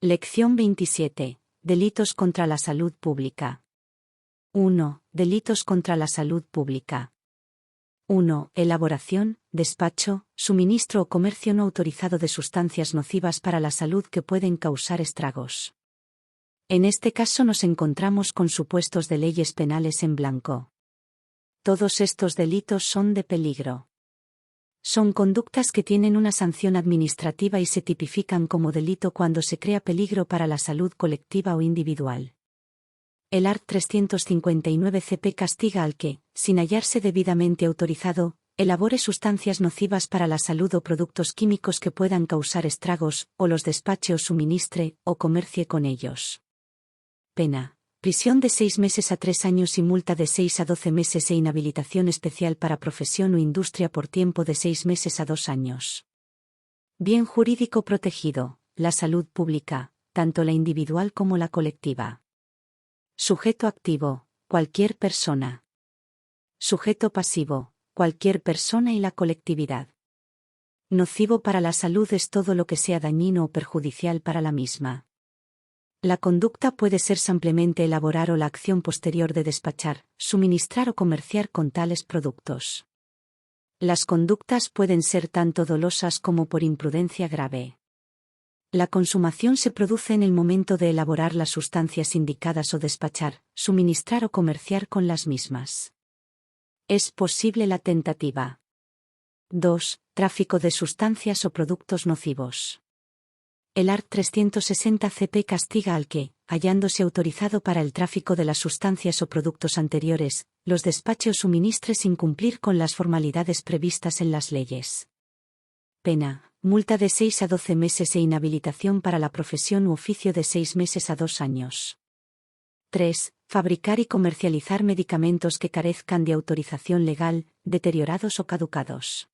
Lección 27. Delitos contra la salud pública. 1. Delitos contra la salud pública. 1. Elaboración, despacho, suministro o comercio no autorizado de sustancias nocivas para la salud que pueden causar estragos. En este caso nos encontramos con supuestos de leyes penales en blanco. Todos estos delitos son de peligro. Son conductas que tienen una sanción administrativa y se tipifican como delito cuando se crea peligro para la salud colectiva o individual. El art. 359 CP castiga al que, sin hallarse debidamente autorizado, elabore sustancias nocivas para la salud o productos químicos que puedan causar estragos, o los despache o suministre, o comercie con ellos. Pena: prisión de 6 meses a 3 años y multa de 6 a 12 meses e inhabilitación especial para profesión o industria por tiempo de 6 meses a 2 años. Bien jurídico protegido: la salud pública, tanto la individual como la colectiva. Sujeto activo: cualquier persona. Sujeto pasivo: cualquier persona y la colectividad. Nocivo para la salud es todo lo que sea dañino o perjudicial para la misma. La conducta puede ser simplemente elaborar o la acción posterior de despachar, suministrar o comerciar con tales productos. Las conductas pueden ser tanto dolosas como por imprudencia grave. La consumación se produce en el momento de elaborar las sustancias indicadas o despachar, suministrar o comerciar con las mismas. Es posible la tentativa. 2. Tráfico de sustancias o productos nocivos. El art. 360 CP castiga al que, hallándose autorizado para el tráfico de las sustancias o productos anteriores, los despache o suministre sin cumplir con las formalidades previstas en las leyes. Pena: multa de 6 a 12 meses e inhabilitación para la profesión u oficio de 6 meses a 2 años. 3. Fabricar y comercializar medicamentos que carezcan de autorización legal, deteriorados o caducados.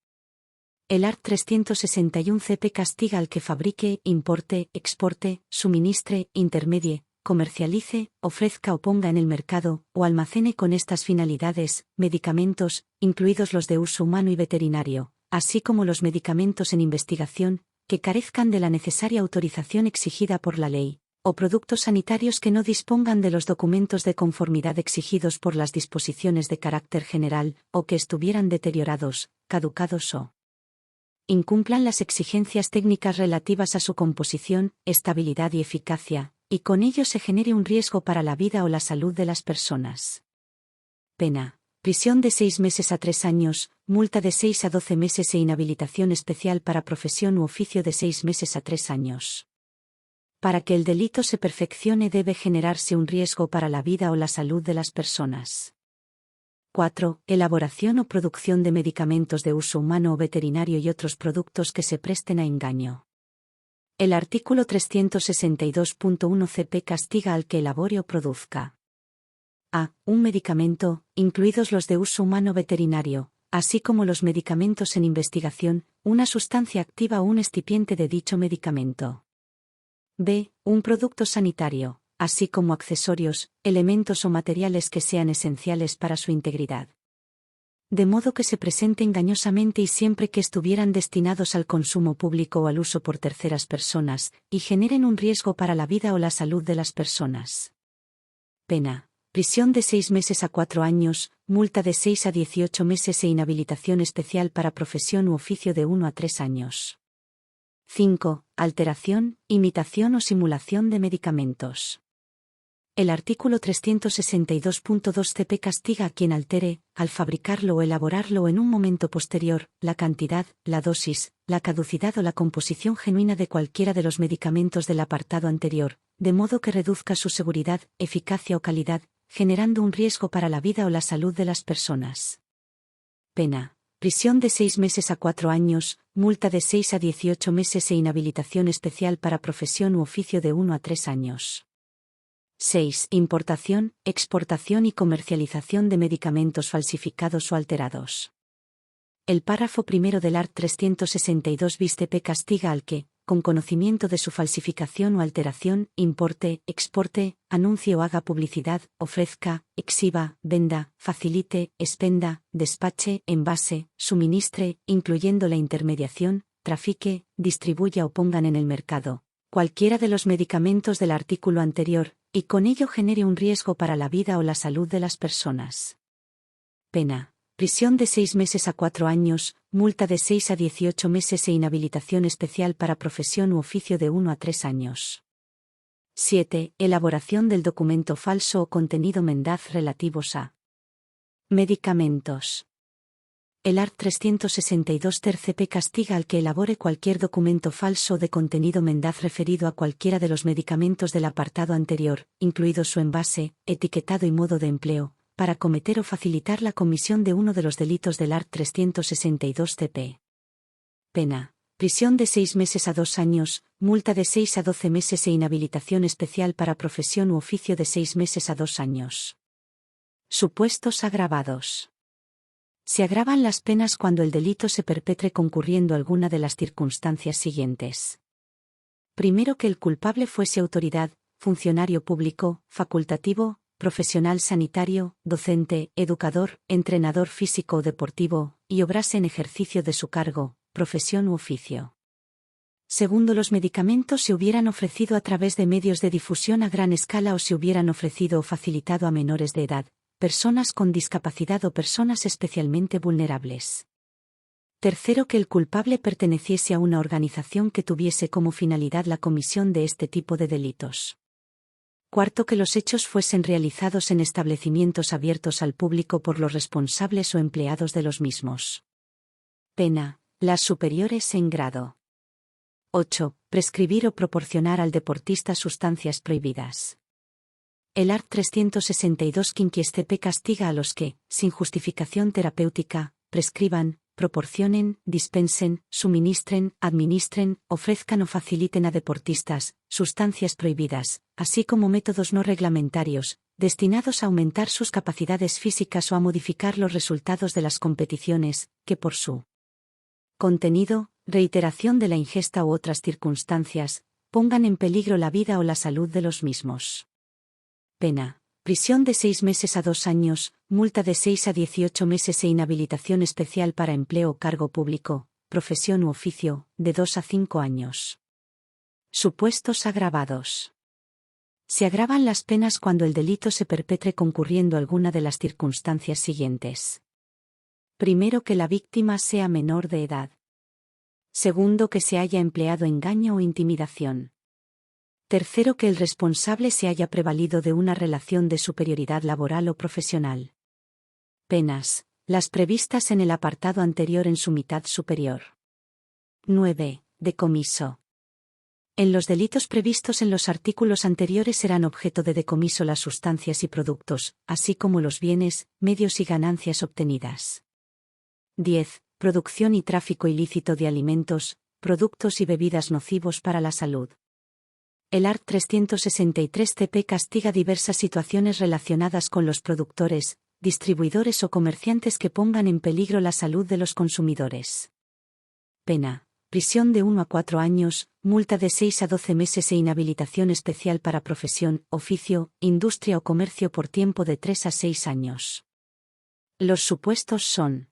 El art. 361 CP castiga al que fabrique, importe, exporte, suministre, intermedie, comercialice, ofrezca o ponga en el mercado, o almacene con estas finalidades, medicamentos, incluidos los de uso humano y veterinario, así como los medicamentos en investigación, que carezcan de la necesaria autorización exigida por la ley, o productos sanitarios que no dispongan de los documentos de conformidad exigidos por las disposiciones de carácter general, o que estuvieran deteriorados, caducados o incumplan las exigencias técnicas relativas a su composición, estabilidad y eficacia, y con ello se genere un riesgo para la vida o la salud de las personas. Pena: prisión de 6 meses a 3 años, multa de 6 a 12 meses e inhabilitación especial para profesión u oficio de 6 meses a 3 años. Para que el delito se perfeccione debe generarse un riesgo para la vida o la salud de las personas. 4. Elaboración o producción de medicamentos de uso humano o veterinario y otros productos que se presten a engaño. El artículo 362.1 CP castiga al que elabore o produzca: a. un medicamento, incluidos los de uso humano veterinario, así como los medicamentos en investigación, una sustancia activa o un excipiente de dicho medicamento. b. un producto sanitario, así como accesorios, elementos o materiales que sean esenciales para su integridad. De modo que se presente engañosamente y siempre que estuvieran destinados al consumo público o al uso por terceras personas, y generen un riesgo para la vida o la salud de las personas. Pena: prisión de 6 meses a 4 años, multa de 6 a 18 meses e inhabilitación especial para profesión u oficio de 1 a 3 años. 5. Alteración, imitación o simulación de medicamentos. El artículo 362.2 CP castiga a quien altere, al fabricarlo o elaborarlo en un momento posterior, la cantidad, la dosis, la caducidad o la composición genuina de cualquiera de los medicamentos del apartado anterior, de modo que reduzca su seguridad, eficacia o calidad, generando un riesgo para la vida o la salud de las personas. Pena: prisión de 6 meses a 4 años, multa de 6 a 18 meses e inhabilitación especial para profesión u oficio de 1 a 3 años. 6. Importación, exportación y comercialización de medicamentos falsificados o alterados. El párrafo primero del art. 362 bis CP castiga al que, con conocimiento de su falsificación o alteración, importe, exporte, anuncie o haga publicidad, ofrezca, exhiba, venda, facilite, expenda, despache, envase, suministre, incluyendo la intermediación, trafique, distribuya o pongan en el mercado cualquiera de los medicamentos del artículo anterior, y con ello genere un riesgo para la vida o la salud de las personas. Pena: prisión de 6 meses a 4 años, multa de 6 a 18 meses e inhabilitación especial para profesión u oficio de 1 a 3 años. 7. Elaboración del documento falso o contenido mendaz relativos a medicamentos. El art. 362 ter CP castiga al que elabore cualquier documento falso o de contenido mendaz referido a cualquiera de los medicamentos del apartado anterior, incluido su envase, etiquetado y modo de empleo, para cometer o facilitar la comisión de uno de los delitos del art. 362 CP. Pena: prisión de 6 meses a 2 años, multa de 6 a 12 meses e inhabilitación especial para profesión u oficio de 6 meses a 2 años. Supuestos agravados. Se agravan las penas cuando el delito se perpetre concurriendo alguna de las circunstancias siguientes. Primero, que el culpable fuese autoridad, funcionario público, facultativo, profesional sanitario, docente, educador, entrenador físico o deportivo, y obrase en ejercicio de su cargo, profesión u oficio. Segundo, los medicamentos se hubieran ofrecido a través de medios de difusión a gran escala o se hubieran ofrecido o facilitado a menores de edad, personas con discapacidad o personas especialmente vulnerables. Tercero, que el culpable perteneciese a una organización que tuviese como finalidad la comisión de este tipo de delitos. Cuarto, que los hechos fuesen realizados en establecimientos abiertos al público por los responsables o empleados de los mismos. Pena: las superiores en grado. 8. Prescribir o proporcionar al deportista sustancias prohibidas. El art. 362 quinquies CP castiga a los que, sin justificación terapéutica, prescriban, proporcionen, dispensen, suministren, administren, ofrezcan o faciliten a deportistas sustancias prohibidas, así como métodos no reglamentarios, destinados a aumentar sus capacidades físicas o a modificar los resultados de las competiciones, que por su contenido, reiteración de la ingesta u otras circunstancias, pongan en peligro la vida o la salud de los mismos. Pena: prisión de 6 meses a 2 años, multa de 6 a 18 meses e inhabilitación especial para empleo o cargo público, profesión u oficio, de 2 a 5 años. Supuestos agravados. Se agravan las penas cuando el delito se perpetre concurriendo alguna de las circunstancias siguientes. Primero, que la víctima sea menor de edad. Segundo, que se haya empleado engaño o intimidación. Tercero, que el responsable se haya prevalido de una relación de superioridad laboral o profesional. Penas: las previstas en el apartado anterior en su mitad superior. 9. Decomiso. En los delitos previstos en los artículos anteriores serán objeto de decomiso las sustancias y productos, así como los bienes, medios y ganancias obtenidas. 10. Producción y tráfico ilícito de alimentos, productos y bebidas nocivos para la salud. El art. 363 CP castiga diversas situaciones relacionadas con los productores, distribuidores o comerciantes que pongan en peligro la salud de los consumidores. Pena: prisión de 1 a 4 años, multa de 6 a 12 meses e inhabilitación especial para profesión, oficio, industria o comercio por tiempo de 3 a 6 años. Los supuestos son: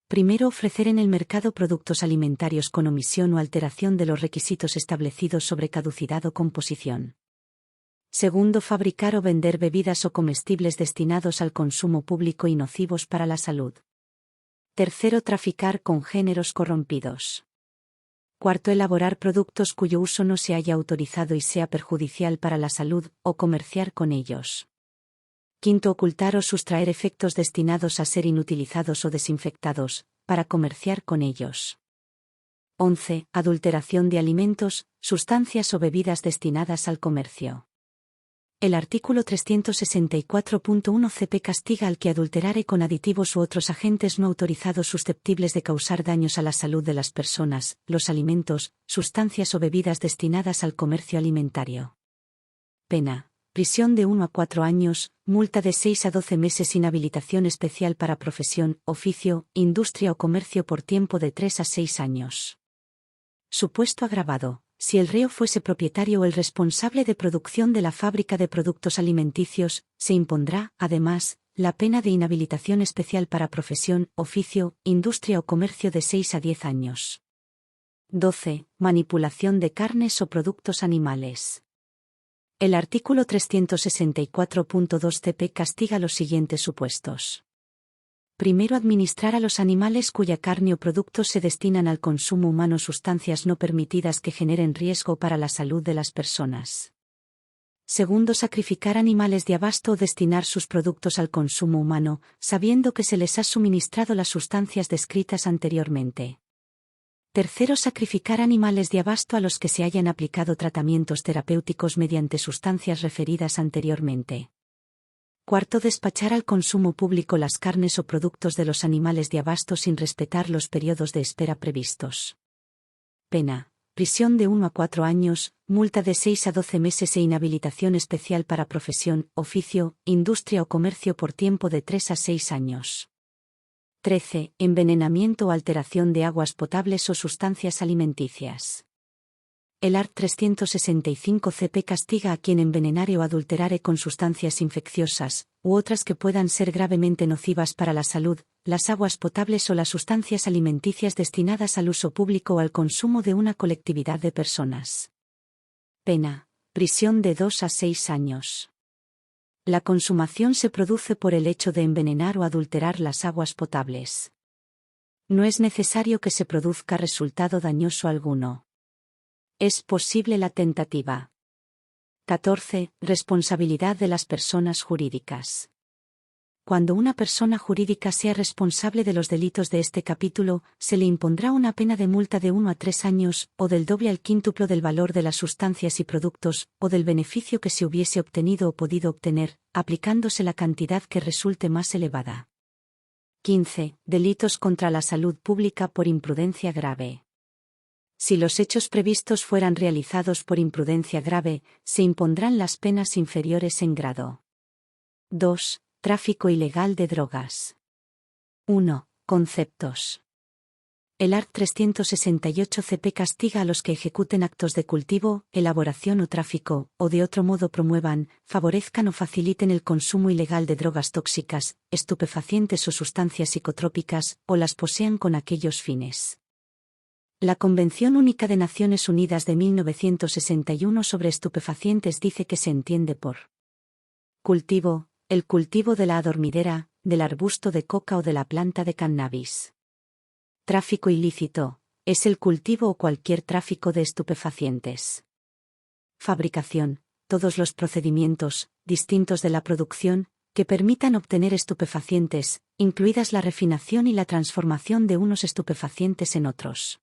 primero, ofrecer en el mercado productos alimentarios con omisión o alteración de los requisitos establecidos sobre caducidad o composición. Segundo, fabricar o vender bebidas o comestibles destinados al consumo público y nocivos para la salud. Tercero, traficar con géneros corrompidos. Cuarto, elaborar productos cuyo uso no se haya autorizado y sea perjudicial para la salud, o comerciar con ellos. Quinto, ocultar o sustraer efectos destinados a ser inutilizados o desinfectados, para comerciar con ellos. 11. Adulteración de alimentos, sustancias o bebidas destinadas al comercio. El artículo 364.1 CP castiga al que adulterare con aditivos u otros agentes no autorizados susceptibles de causar daños a la salud de las personas, los alimentos, sustancias o bebidas destinadas al comercio alimentario. Pena: prisión de 1 a 4 años, multa de 6 a 12 meses, inhabilitación especial para profesión, oficio, industria o comercio por tiempo de 3 a 6 años. Supuesto agravado: si el reo fuese propietario o el responsable de producción de la fábrica de productos alimenticios, se impondrá, además, la pena de inhabilitación especial para profesión, oficio, industria o comercio de 6 a 10 años. 12. Manipulación de carnes o productos animales. El artículo 364.2 CP castiga los siguientes supuestos. Primero, administrar a los animales cuya carne o productos se destinan al consumo humano sustancias no permitidas que generen riesgo para la salud de las personas. Segundo, sacrificar animales de abasto o destinar sus productos al consumo humano, sabiendo que se les ha suministrado las sustancias descritas anteriormente. Tercero, sacrificar animales de abasto a los que se hayan aplicado tratamientos terapéuticos mediante sustancias referidas anteriormente. Cuarto, despachar al consumo público las carnes o productos de los animales de abasto sin respetar los periodos de espera previstos. Pena: prisión de 1 a 4 años, multa de 6 a 12 meses e inhabilitación especial para profesión, oficio, industria o comercio por tiempo de 3 a 6 años. 13. Envenenamiento o alteración de aguas potables o sustancias alimenticias. El art. 365 CP castiga a quien envenenare o adulterare con sustancias infecciosas, u otras que puedan ser gravemente nocivas para la salud, las aguas potables o las sustancias alimenticias destinadas al uso público o al consumo de una colectividad de personas. Pena: prisión de 2 a 6 años. La consumación se produce por el hecho de envenenar o adulterar las aguas potables. No es necesario que se produzca resultado dañoso alguno. Es posible la tentativa. 14. Responsabilidad de las personas jurídicas. Cuando una persona jurídica sea responsable de los delitos de este capítulo, se le impondrá una pena de multa de 1 a 3 años, o del doble al quíntuplo del valor de las sustancias y productos, o del beneficio que se hubiese obtenido o podido obtener, aplicándose la cantidad que resulte más elevada. 15. Delitos contra la salud pública por imprudencia grave. Si los hechos previstos fueran realizados por imprudencia grave, se impondrán las penas inferiores en grado. 2. Tráfico ilegal de drogas. 1. Conceptos. El art. 368 CP castiga a los que ejecuten actos de cultivo, elaboración o tráfico, o de otro modo promuevan, favorezcan o faciliten el consumo ilegal de drogas tóxicas, estupefacientes o sustancias psicotrópicas, o las posean con aquellos fines. La Convención Única de Naciones Unidas de 1961 sobre estupefacientes dice que se entiende por cultivo el cultivo de la adormidera, del arbusto de coca o de la planta de cannabis. Tráfico ilícito es el cultivo o cualquier tráfico de estupefacientes. Fabricación: todos los procedimientos, distintos de la producción, que permitan obtener estupefacientes, incluidas la refinación y la transformación de unos estupefacientes en otros.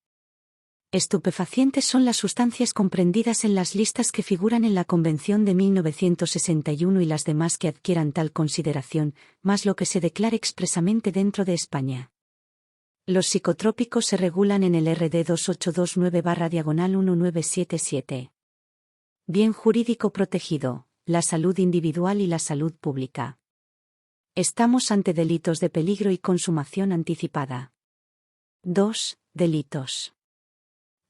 Estupefacientes son las sustancias comprendidas en las listas que figuran en la Convención de 1961 y las demás que adquieran tal consideración, más lo que se declare expresamente dentro de España. Los psicotrópicos se regulan en el RD 2829/1977. Bien jurídico protegido: la salud individual y la salud pública. Estamos ante delitos de peligro y consumación anticipada. 2. Delitos.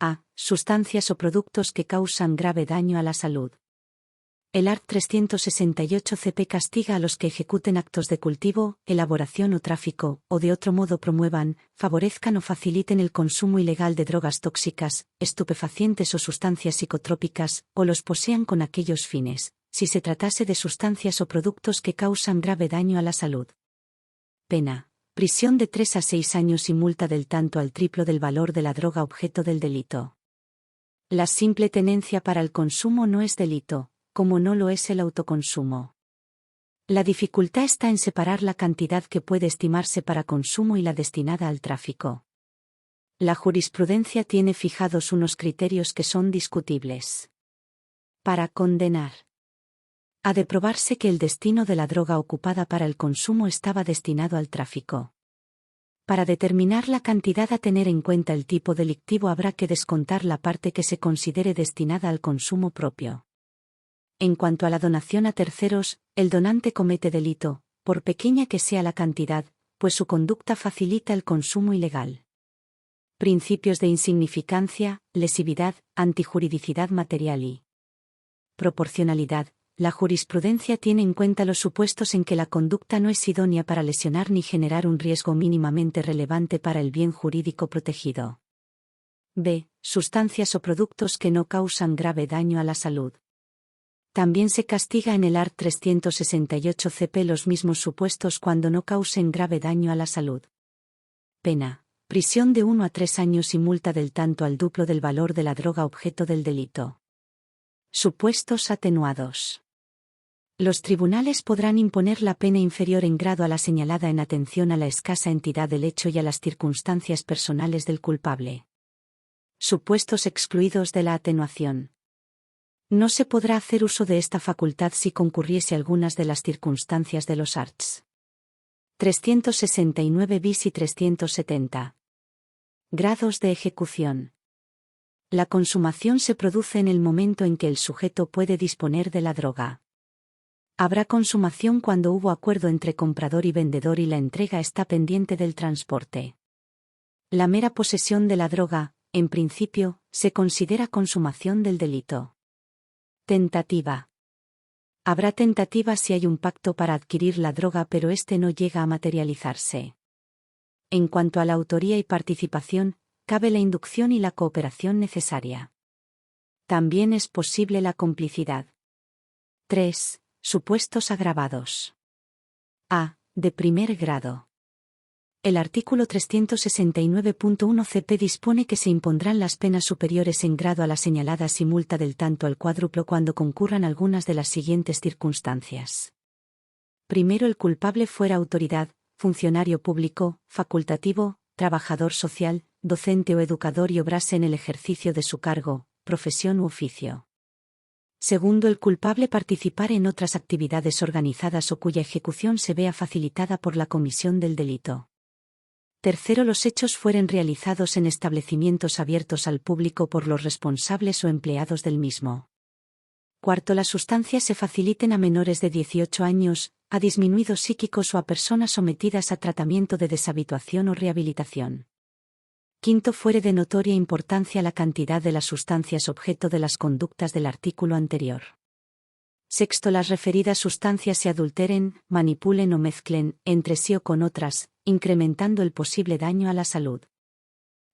A. Sustancias o productos que causan grave daño a la salud. El art. 368 CP castiga a los que ejecuten actos de cultivo, elaboración o tráfico, o de otro modo promuevan, favorezcan o faciliten el consumo ilegal de drogas tóxicas, estupefacientes o sustancias psicotrópicas, o los posean con aquellos fines, si se tratase de sustancias o productos que causan grave daño a la salud. Pena: prisión de 3 a 6 años y multa del tanto al triplo del valor de la droga objeto del delito. La simple tenencia para el consumo no es delito, como no lo es el autoconsumo. La dificultad está en separar la cantidad que puede estimarse para consumo y la destinada al tráfico. La jurisprudencia tiene fijados unos criterios que son discutibles. Para condenar, ha de probarse que el destino de la droga ocupada para el consumo estaba destinado al tráfico. Para determinar la cantidad a tener en cuenta el tipo delictivo habrá que descontar la parte que se considere destinada al consumo propio. En cuanto a la donación a terceros, el donante comete delito, por pequeña que sea la cantidad, pues su conducta facilita el consumo ilegal. Principios de insignificancia, lesividad, antijuridicidad material y proporcionalidad. La jurisprudencia tiene en cuenta los supuestos en que la conducta no es idónea para lesionar ni generar un riesgo mínimamente relevante para el bien jurídico protegido. B. Sustancias o productos que no causan grave daño a la salud. También se castiga en el art. 368 CP los mismos supuestos cuando no causen grave daño a la salud. Pena: prisión de 1 a 3 años y multa del tanto al duplo del valor de la droga objeto del delito. Supuestos atenuados. Los tribunales podrán imponer la pena inferior en grado a la señalada en atención a la escasa entidad del hecho y a las circunstancias personales del culpable. Supuestos excluidos de la atenuación. No se podrá hacer uso de esta facultad si concurriese algunas de las circunstancias de los arts. 369 bis y 370. Grados de ejecución. La consumación se produce en el momento en que el sujeto puede disponer de la droga. Habrá consumación cuando hubo acuerdo entre comprador y vendedor y la entrega está pendiente del transporte. La mera posesión de la droga, en principio, se considera consumación del delito. Tentativa. Habrá tentativa si hay un pacto para adquirir la droga pero este no llega a materializarse. En cuanto a la autoría y participación, cabe la inducción y la cooperación necesaria. También es posible la complicidad. 3. Supuestos agravados. A. De primer grado. El artículo 369.1 CP dispone que se impondrán las penas superiores en grado a las señaladas y multa del tanto al cuádruplo cuando concurran algunas de las siguientes circunstancias. Primero, el culpable fuera autoridad, funcionario público, facultativo, trabajador social, docente o educador y obrase en el ejercicio de su cargo, profesión u oficio. Segundo, el culpable participar en otras actividades organizadas o cuya ejecución se vea facilitada por la comisión del delito. Tercero, los hechos fueren realizados en establecimientos abiertos al público por los responsables o empleados del mismo. Cuarto, las sustancias se faciliten a menores de 18 años, a disminuidos psíquicos o a personas sometidas a tratamiento de deshabituación o rehabilitación. Quinto, fuere de notoria importancia la cantidad de las sustancias objeto de las conductas del artículo anterior. Sexto, las referidas sustancias se adulteren, manipulen o mezclen, entre sí o con otras, incrementando el posible daño a la salud.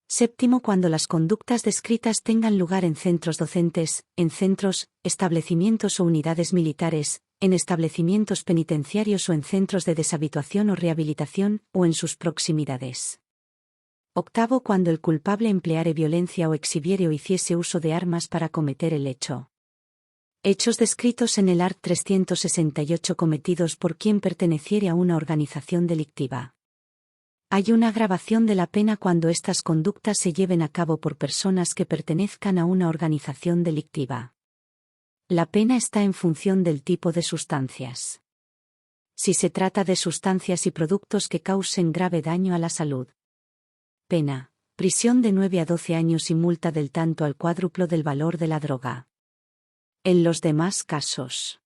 Séptimo, cuando las conductas descritas tengan lugar en centros docentes, en centros, establecimientos o unidades militares, en establecimientos penitenciarios o en centros de deshabituación o rehabilitación, o en sus proximidades. Octavo, cuando el culpable empleare violencia o exhibiere o hiciese uso de armas para cometer el hecho. Hechos descritos en el art. 368 cometidos por quien perteneciere a una organización delictiva. Hay una agravación de la pena cuando estas conductas se lleven a cabo por personas que pertenezcan a una organización delictiva. La pena está en función del tipo de sustancias. Si se trata de sustancias y productos que causen grave daño a la salud. Pena: prisión de 9 a 12 años y multa del tanto al cuádruplo del valor de la droga. En los demás casos.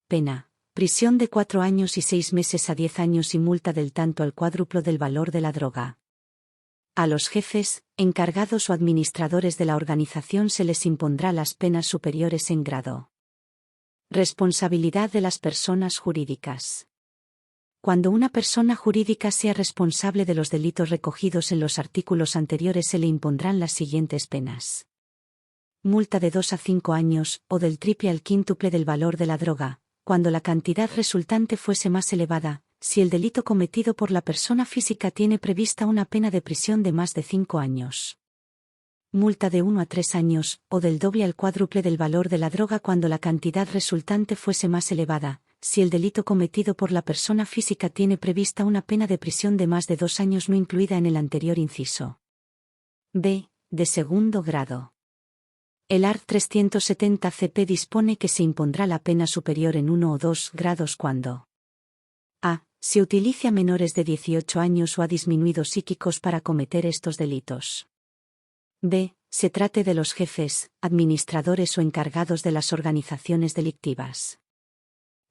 Pena: prisión de 4 años y 6 meses a 10 años y multa del tanto al cuádruplo del valor de la droga. A los jefes, encargados o administradores de la organización se les impondrá las penas superiores en grado. Responsabilidad de las personas jurídicas. Cuando una persona jurídica sea responsable de los delitos recogidos en los artículos anteriores se le impondrán las siguientes penas. Multa de 2 a 5 años, o del triple al quíntuple del valor de la droga, cuando la cantidad resultante fuese más elevada, si el delito cometido por la persona física tiene prevista una pena de prisión de más de 5 años. Multa de 1 a 3 años, o del doble al cuádruple del valor de la droga cuando la cantidad resultante fuese más elevada, si el delito cometido por la persona física tiene prevista una pena de prisión de más de 2 años no incluida en el anterior inciso. B. De segundo grado. El art. 370 CP dispone que se impondrá la pena superior en 1 o 2 grados cuando a. Se utilice a menores de 18 años o a disminuidos psíquicos para cometer estos delitos. B. Se trate de los jefes, administradores o encargados de las organizaciones delictivas.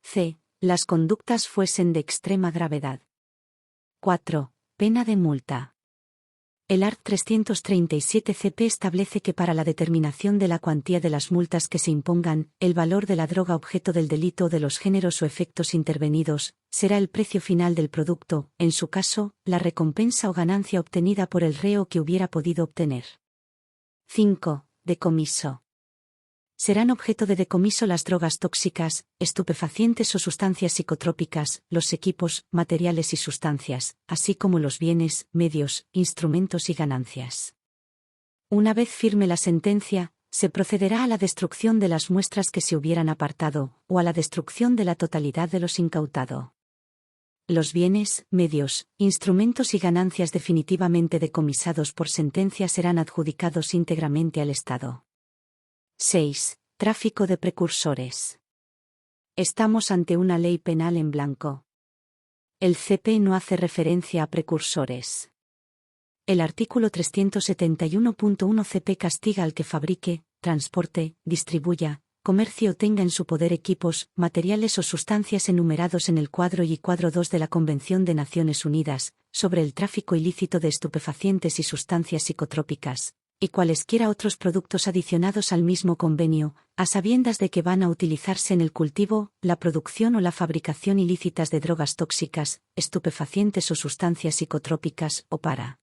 C. Las conductas fuesen de extrema gravedad. 4. Pena de multa. El art. 337 CP establece que para la determinación de la cuantía de las multas que se impongan, el valor de la droga objeto del delito o de los géneros o efectos intervenidos, será el precio final del producto, en su caso, la recompensa o ganancia obtenida por el reo que hubiera podido obtener. 5. Decomiso. Serán objeto de decomiso las drogas tóxicas, estupefacientes o sustancias psicotrópicas, los equipos, materiales y sustancias, así como los bienes, medios, instrumentos y ganancias. Una vez firme la sentencia, se procederá a la destrucción de las muestras que se hubieran apartado, o a la destrucción de la totalidad de los incautado. Los bienes, medios, instrumentos y ganancias definitivamente decomisados por sentencia serán adjudicados íntegramente al Estado. 6. Tráfico de precursores. Estamos ante una ley penal en blanco. El CP no hace referencia a precursores. El artículo 371.1 CP castiga al que fabrique, transporte, distribuya, comercie o tenga en su poder equipos, materiales o sustancias enumerados en el cuadro y cuadro 2 de la Convención de Naciones Unidas, sobre el tráfico ilícito de estupefacientes y sustancias psicotrópicas, y cualesquiera otros productos adicionados al mismo convenio, a sabiendas de que van a utilizarse en el cultivo, la producción o la fabricación ilícitas de drogas tóxicas, estupefacientes o sustancias psicotrópicas, o para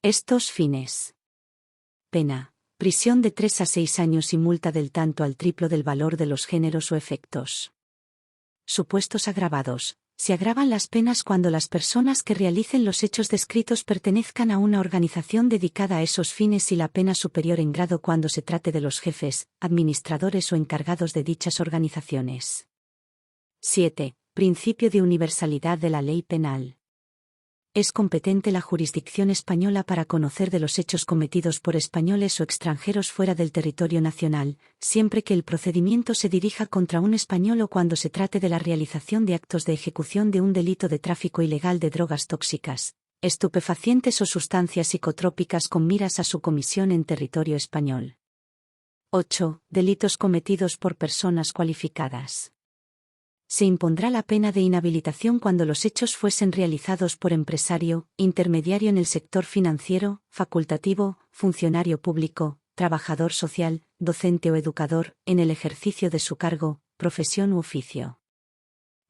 estos fines. Pena: prisión de 3 a 6 años y multa del tanto al triplo del valor de los géneros o efectos. Supuestos agravados. Se agravan las penas cuando las personas que realicen los hechos descritos pertenezcan a una organización dedicada a esos fines y la pena superior en grado cuando se trate de los jefes, administradores o encargados de dichas organizaciones. 7. Principio de universalidad de la ley penal. Es competente la jurisdicción española para conocer de los hechos cometidos por españoles o extranjeros fuera del territorio nacional, siempre que el procedimiento se dirija contra un español o cuando se trate de la realización de actos de ejecución de un delito de tráfico ilegal de drogas tóxicas, estupefacientes o sustancias psicotrópicas con miras a su comisión en territorio español. 8. Delitos cometidos por personas cualificadas. Se impondrá la pena de inhabilitación cuando los hechos fuesen realizados por empresario, intermediario en el sector financiero, facultativo, funcionario público, trabajador social, docente o educador, en el ejercicio de su cargo, profesión u oficio.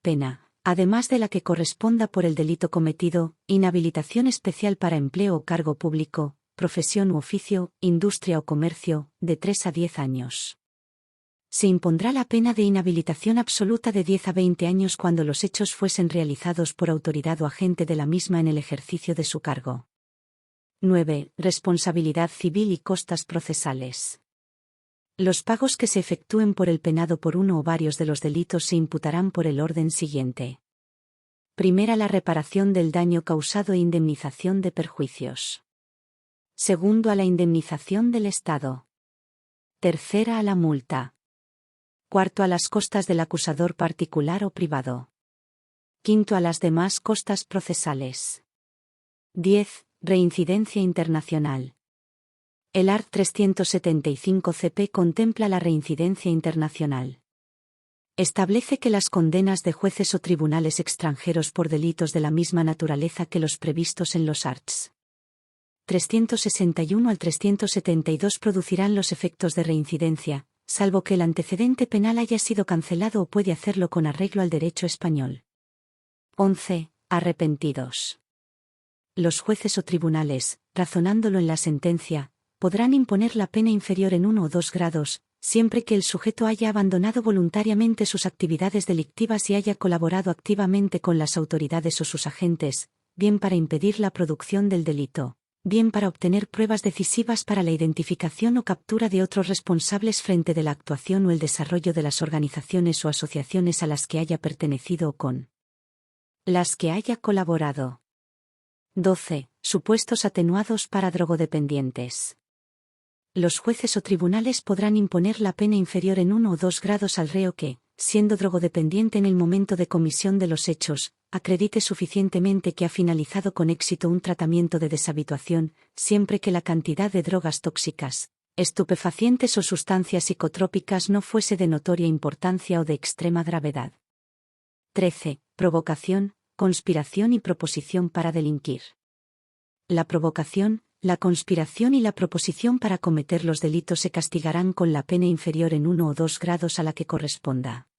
Pena: además de la que corresponda por el delito cometido, inhabilitación especial para empleo o cargo público, profesión u oficio, industria o comercio, de 3 a 10 años. Se impondrá la pena de inhabilitación absoluta de 10 a 20 años cuando los hechos fuesen realizados por autoridad o agente de la misma en el ejercicio de su cargo. 9. Responsabilidad civil y costas procesales. Los pagos que se efectúen por el penado por uno o varios de los delitos se imputarán por el orden siguiente. Primera, la reparación del daño causado e indemnización de perjuicios. Segundo, a la indemnización del Estado. Tercera, a la multa. Cuarto, a las costas del acusador particular o privado. Quinto, a las demás costas procesales. 10. Reincidencia internacional. El art. 375 CP contempla la reincidencia internacional. Establece que las condenas de jueces o tribunales extranjeros por delitos de la misma naturaleza que los previstos en los arts. 361 al 372 producirán los efectos de reincidencia, salvo que el antecedente penal haya sido cancelado o puede hacerlo con arreglo al derecho español. 11. Arrepentidos. Los jueces o tribunales, razonándolo en la sentencia, podrán imponer la pena inferior en 1 o 2 grados, siempre que el sujeto haya abandonado voluntariamente sus actividades delictivas y haya colaborado activamente con las autoridades o sus agentes, bien para impedir la producción del delito, bien para obtener pruebas decisivas para la identificación o captura de otros responsables frente de la actuación o el desarrollo de las organizaciones o asociaciones a las que haya pertenecido o con las que haya colaborado. 12. Supuestos atenuados para drogodependientes. Los jueces o tribunales podrán imponer la pena inferior en 1 o 2 grados al reo que, siendo drogodependiente en el momento de comisión de los hechos, acredite suficientemente que ha finalizado con éxito un tratamiento de deshabituación, siempre que la cantidad de drogas tóxicas, estupefacientes o sustancias psicotrópicas no fuese de notoria importancia o de extrema gravedad. 13. Provocación, conspiración y proposición para delinquir. La provocación, la conspiración y la proposición para cometer los delitos se castigarán con la pena inferior en 1 o 2 grados a la que corresponda.